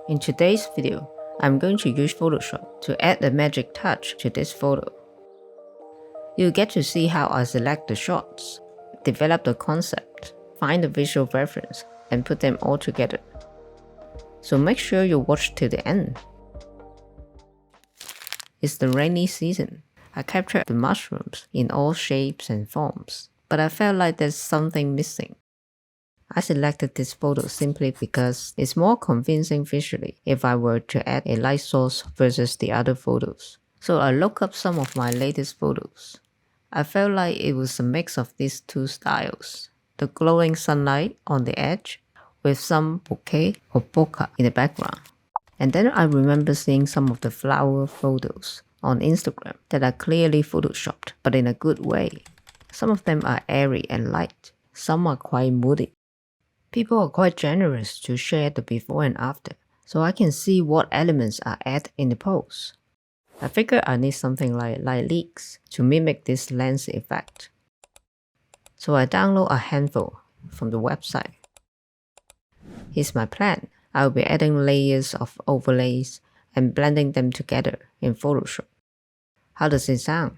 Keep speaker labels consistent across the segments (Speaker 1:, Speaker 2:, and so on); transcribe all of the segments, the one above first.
Speaker 1: In today's video, I'm going to use Photoshop to add a magic touch to this photo. You'll get to see how I select the shots, develop the concept, find the visual reference, and put them all together. So make sure you watch till the end. It's the rainy season. I captured the mushrooms in all shapes and forms, but I felt like there's something missing. I selected this photo simply because it's more convincing visually if I were to add a light source versus the other photos. So I looked up some of my latest photos. I felt like it was a mix of these two styles, the glowing sunlight on the edge with some bokeh or bokeh in the background. And then I remember seeing some of the flower photos on Instagram that are clearly photoshopped, but in a good way. Some of them are airy and light, some are quite moody. People are quite generous to share the before and after, so I can see what elements are added in the pose. I figured I need something like light leaks to mimic this lens effect. So I download a handful from the website. Here's my plan. I'll be adding layers of overlays and blending them together in Photoshop. How does it sound?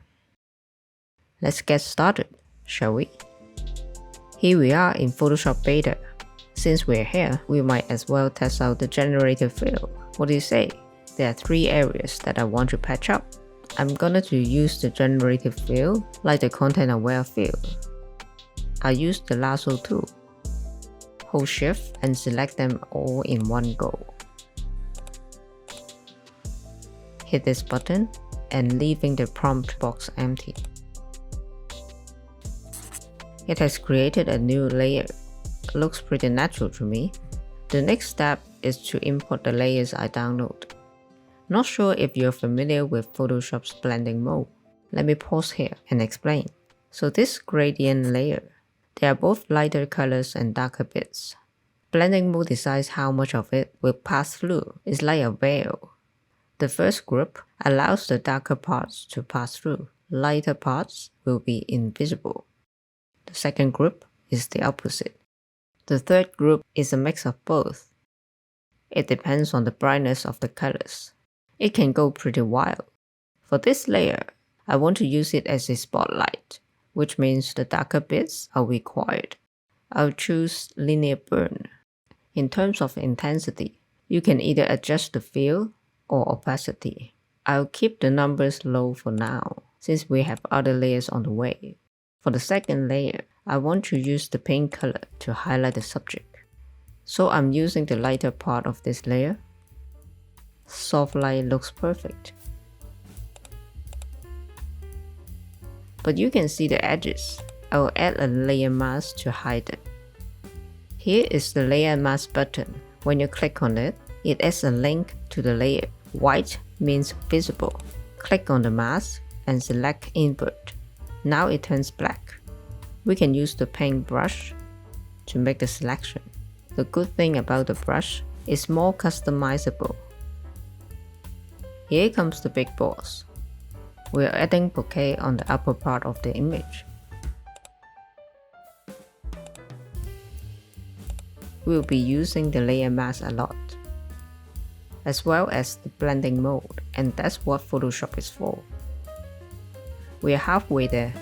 Speaker 1: Let's get started, shall we? Here we are in Photoshop Beta. Since we're here, we might as well test out the generative fill. What do you say? There are 3 areas that I want to patch up. I'm gonna use the generative fill like the content aware fill. I use the lasso tool. Hold shift and select them all in one go. Hit this button and leaving the prompt box empty. It has created a new layer. Looks pretty natural to me. The next step is to import the layers I download. Not sure if you're familiar with Photoshop's blending mode. Let me pause here and explain. So this gradient layer, there are both lighter colors and darker bits. Blending mode decides how much of it will pass through. It's like a veil. The first group allows the darker parts to pass through. Lighter parts will be invisible. The second group is the opposite. The third group is a mix of both. It depends on the brightness of the colors. It can go pretty wild. For this layer, I want to use it as a spotlight, which means the darker bits are required. I'll choose linear burn. In terms of intensity, you can either adjust the fill or opacity. I'll keep the numbers low for now, since we have other layers on the way. For the second layer, I want to use the pink color to highlight the subject. So I'm using the lighter part of this layer. Soft light looks perfect. But you can see the edges. I will add a layer mask to hide it. Here is the layer mask button. When you click on it, it adds a link to the layer. White means visible. Click on the mask and select invert. Now it turns black. We can use the paint brush to make the selection. The good thing about the brush is more customizable. Here comes the big boss. We are adding bokeh on the upper part of the image. We'll be using the layer mask a lot, as well as the blending mode, and that's what Photoshop is for. We are halfway there.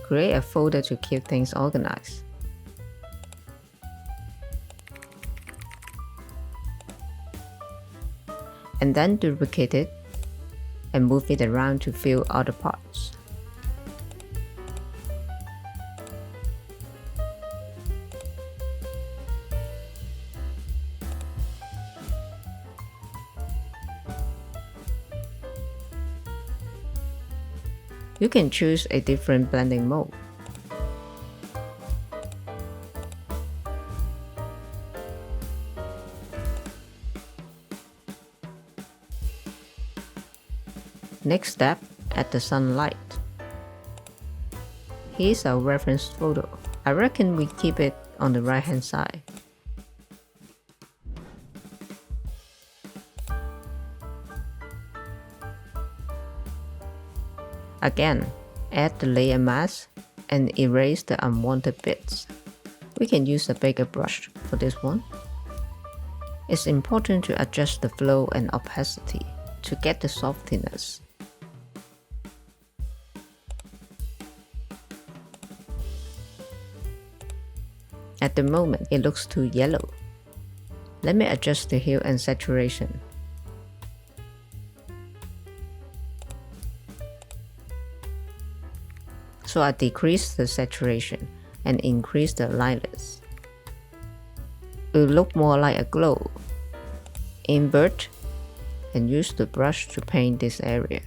Speaker 1: Create a folder to keep things organized. And then duplicate it and move it around to fill other parts. You can choose a different blending mode. Next step, add the sunlight. Here's our reference photo. I reckon we keep it on the right hand side. Again, add the layer mask and erase the unwanted bits. We can use a bigger brush for this one. It's important to adjust the flow and opacity to get the softiness. At the moment, it looks too yellow. Let me adjust the hue and saturation. So I decrease the saturation and increase the lightness. It will look more like a glow. Invert and use the brush to paint this area.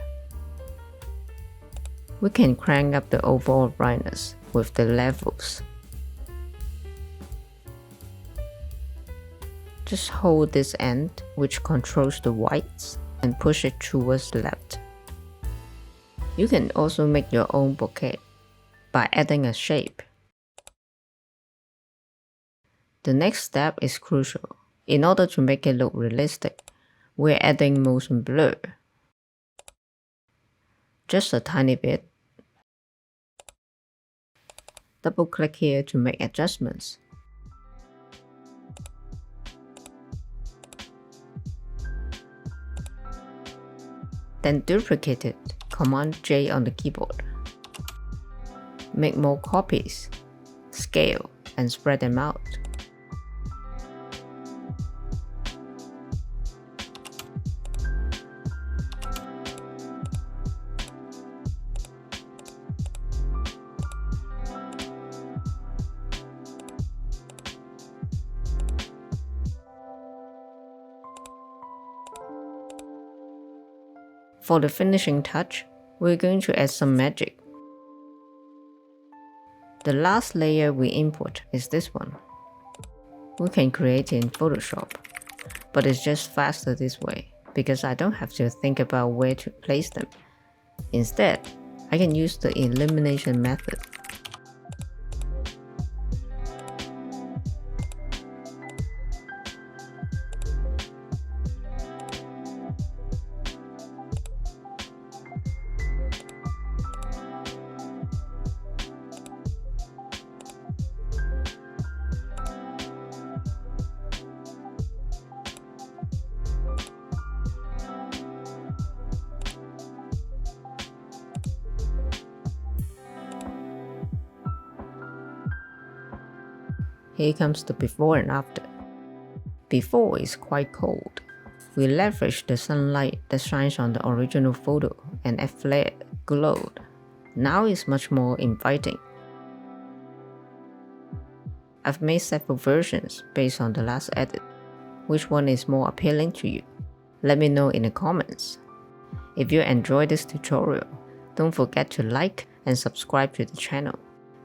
Speaker 1: We can crank up the overall brightness with the levels. Just hold this end, which controls the whites, and push it towards the left. You can also make your own bokeh by adding a shape. The next step is crucial. In order to make it look realistic, we're adding motion blur. Just a tiny bit. Double click here to make adjustments. Then duplicate it, Command J on the keyboard. Make more copies, scale, and spread them out. For the finishing touch, we're going to add some magic. The last layer we import is this one. We can create it in Photoshop, but it's just faster this way because I don't have to think about where to place them. Instead, I can use the elimination method. Here comes the before and after. Before is quite cold. We leverage the sunlight that shines on the original photo and a flared glow. Now it's much more inviting. I've made several versions based on the last edit. Which one is more appealing to you? Let me know in the comments. If you enjoyed this tutorial, don't forget to like and subscribe to the channel.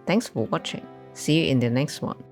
Speaker 1: Thanks for watching. See you in the next one.